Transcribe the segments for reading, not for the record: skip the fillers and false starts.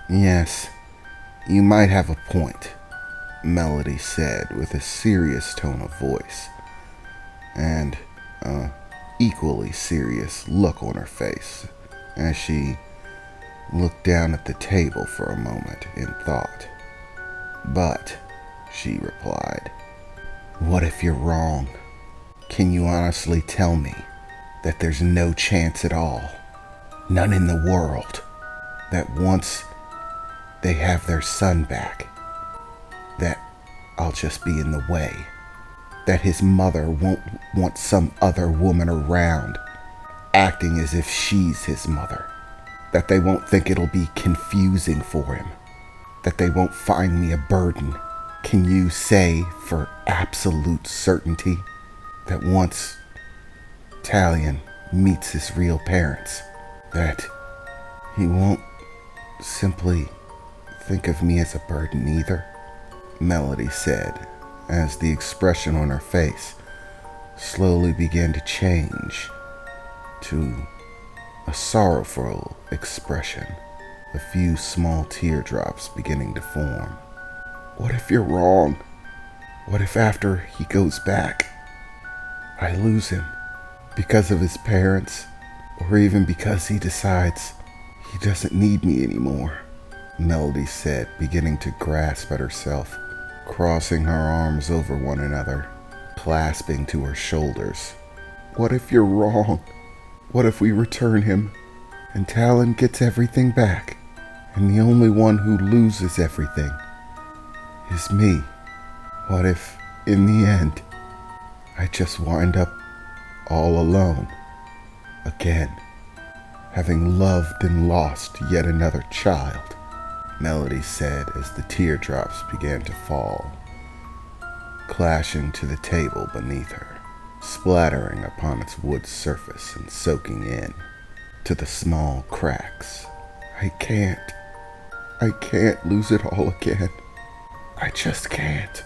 Yes, you might have a point, Melody said with a serious tone of voice and an equally serious look on her face as she looked down at the table for a moment in thought. But, she replied, what if you're wrong? Can you honestly tell me that there's no chance at all, none in the world, that once they have their son back, that I'll just be in the way, that his mother won't want some other woman around, acting as if she's his mother, that they won't think it'll be confusing for him, that they won't find me a burden? Can you say for absolute certainty that once Talion meets his real parents, that he won't simply think of me as a burden either? Melody said, as the expression on her face slowly began to change to a sorrowful expression, a few small teardrops beginning to form. What if you're wrong? What if after he goes back, I lose him because of his parents, or even because he decides he doesn't need me anymore? Melody said, beginning to grasp at herself, crossing her arms over one another, clasping to her shoulders. What if you're wrong? What if we return him and Talon gets everything back, and the only one who loses everything is me? What if, in the end, I just wind up all alone again, having loved and lost yet another child? Melody said as the teardrops began to fall, clashing to the table beneath her, splattering upon its wood surface and soaking in to the small cracks. I can't lose it all again. I just can't.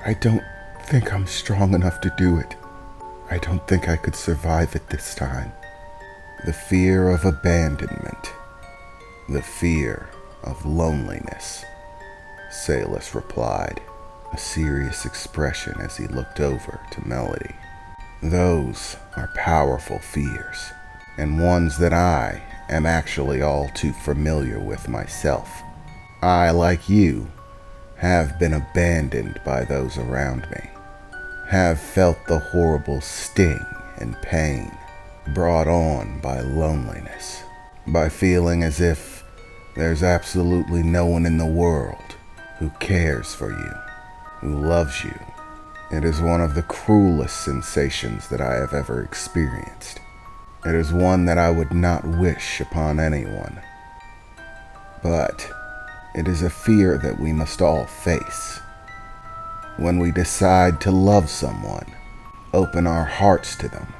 I don't think I'm strong enough to do it. I don't think I could survive it this time. The fear of abandonment, the fear of loneliness, Salus replied, a serious expression as he looked over to Melody. Those are powerful fears, and ones that I am actually all too familiar with myself. I, like you, have been abandoned by those around me, have felt the horrible sting and pain brought on by loneliness, by feeling as if there's absolutely no one in the world who cares for you, who loves you. It is one of the cruelest sensations that I have ever experienced. It is one that I would not wish upon anyone. But it is a fear that we must all face. When we decide to love someone, open our hearts to them,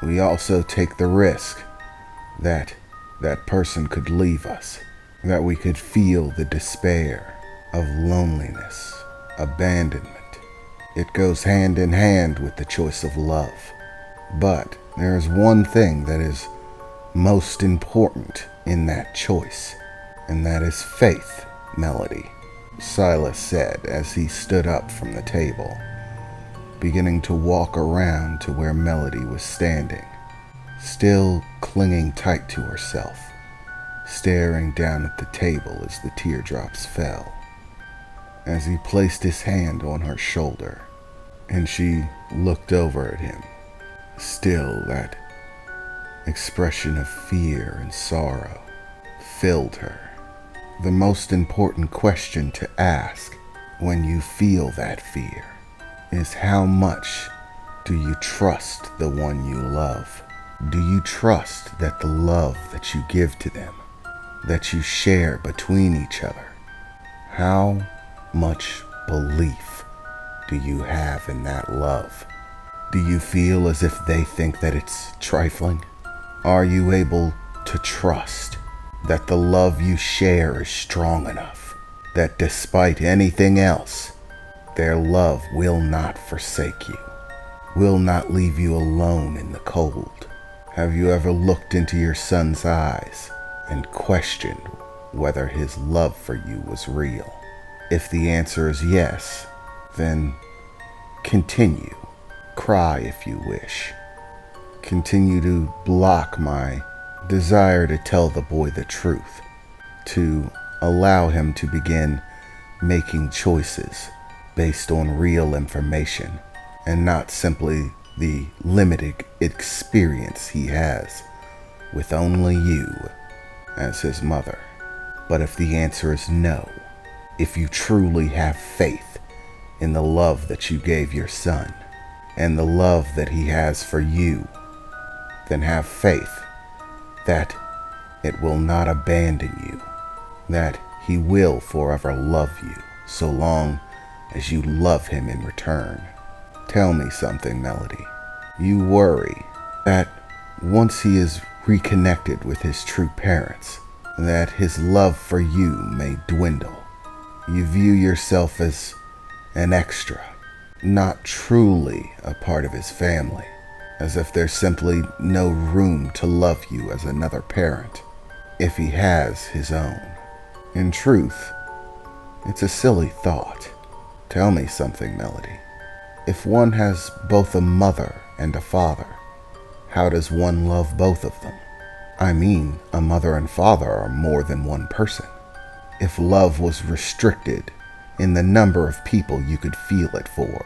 we also take the risk that that person could leave us, that we could feel the despair of loneliness, abandonment. It goes hand in hand with the choice of love. But there is one thing that is most important in that choice, and that is faith, Melody, Silas said as he stood up from the table, beginning to walk around to where Melody was standing, still clinging tight to herself, staring down at the table as the teardrops fell. As he placed his hand on her shoulder, and she looked over at him, still that expression of fear and sorrow filled her. The most important question to ask when you feel that fear is, how much do you trust the one you love? Do you trust that the love that you give to them, that you share between each other, how much belief do you have in that love? Do you feel as if they think that it's trifling? Are you able to trust that the love you share is strong enough, that despite anything else, their love will not forsake you, will not leave you alone in the cold? Have you ever looked into your son's eyes and questioned whether his love for you was real. If the answer is yes, then continue. Cry if you wish. Continue to block my desire to tell the boy the truth, to allow him to begin making choices based on real information and not simply the limited experience he has with only you as his mother. But if the answer is no, if you truly have faith in the love that you gave your son and the love that he has for you, then have faith that it will not abandon you, that he will forever love you so long as you love him in return. Tell me something, Melody. You worry that once he is reconnected with his true parents, that his love for you may dwindle. You view yourself as an extra, not truly a part of his family, as if there's simply no room to love you as another parent, if he has his own. In truth, it's a silly thought. Tell me something, Melody. If one has both a mother and a father, how does one love both of them? I mean, a mother and father are more than one person. If love was restricted in the number of people you could feel it for,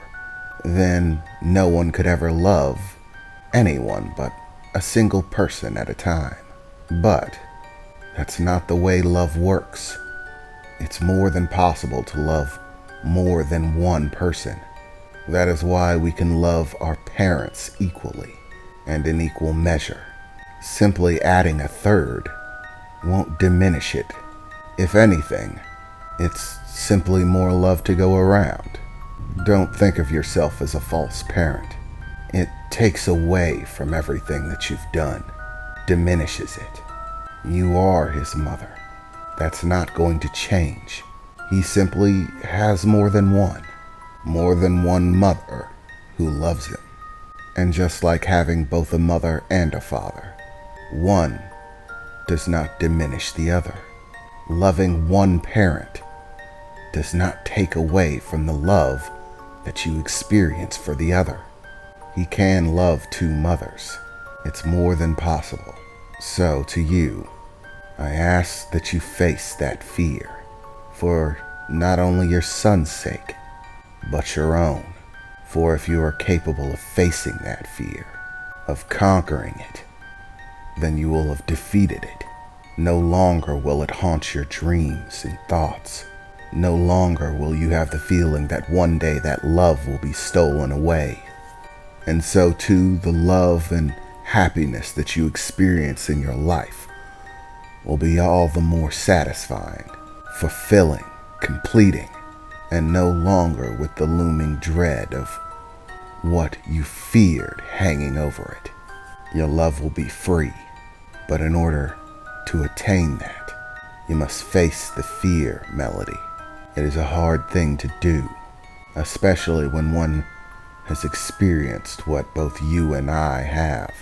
then no one could ever love anyone but a single person at a time. But that's not the way love works. It's more than possible to love more than one person. That is why we can love our parents equally and in equal measure. Simply adding a third won't diminish it. If anything, it's simply more love to go around. Don't think of yourself as a false parent. It takes away from everything that you've done, diminishes it. You are his mother. That's not going to change. He simply has more than one mother who loves him. And just like having both a mother and a father, one does not diminish the other. Loving one parent does not take away from the love that you experience for the other. He can love two mothers. It's more than possible. So to you, I ask that you face that fear, for not only your son's sake, but your own. For if you are capable of facing that fear, of conquering it, then you will have defeated it. No longer will it haunt your dreams and thoughts. No longer will you have the feeling that one day that love will be stolen away. And so too, the love and happiness that you experience in your life will be all the more satisfying, fulfilling, completing, and no longer with the looming dread of what you feared hanging over it. Your love will be free, but in order to attain that, you must face the fear, Melody. It is a hard thing to do, especially when one has experienced what both you and I have,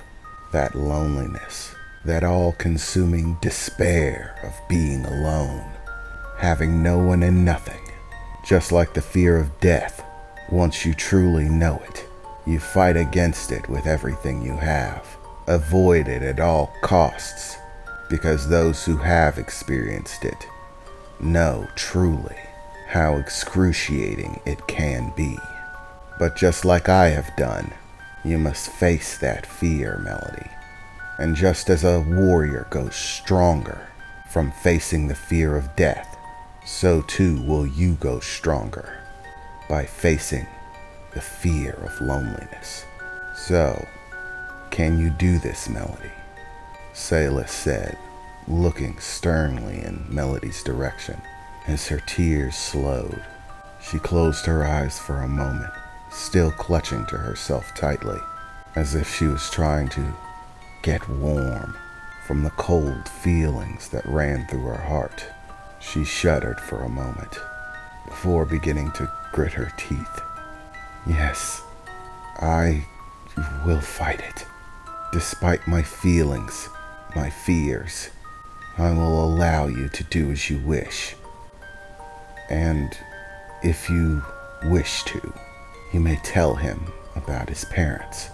that loneliness, that all-consuming despair of being alone, having no one and nothing. Just like the fear of death, once you truly know it, you fight against it with everything you have. Avoid it at all costs, because those who have experienced it know truly how excruciating it can be. But just like I have done, you must face that fear, Melody. And just as a warrior goes stronger from facing the fear of death, so too will you go stronger by facing the fear of loneliness. So, can you do this, Melody? Selah said, looking sternly in Melody's direction. As her tears slowed, she closed her eyes for a moment, still clutching to herself tightly, as if she was trying to get warm from the cold feelings that ran through her heart. She shuddered for a moment, before beginning to grit her teeth. Yes, I will fight it. Despite my feelings, my fears, I will allow you to do as you wish. And if you wish to, you may tell him about his parents.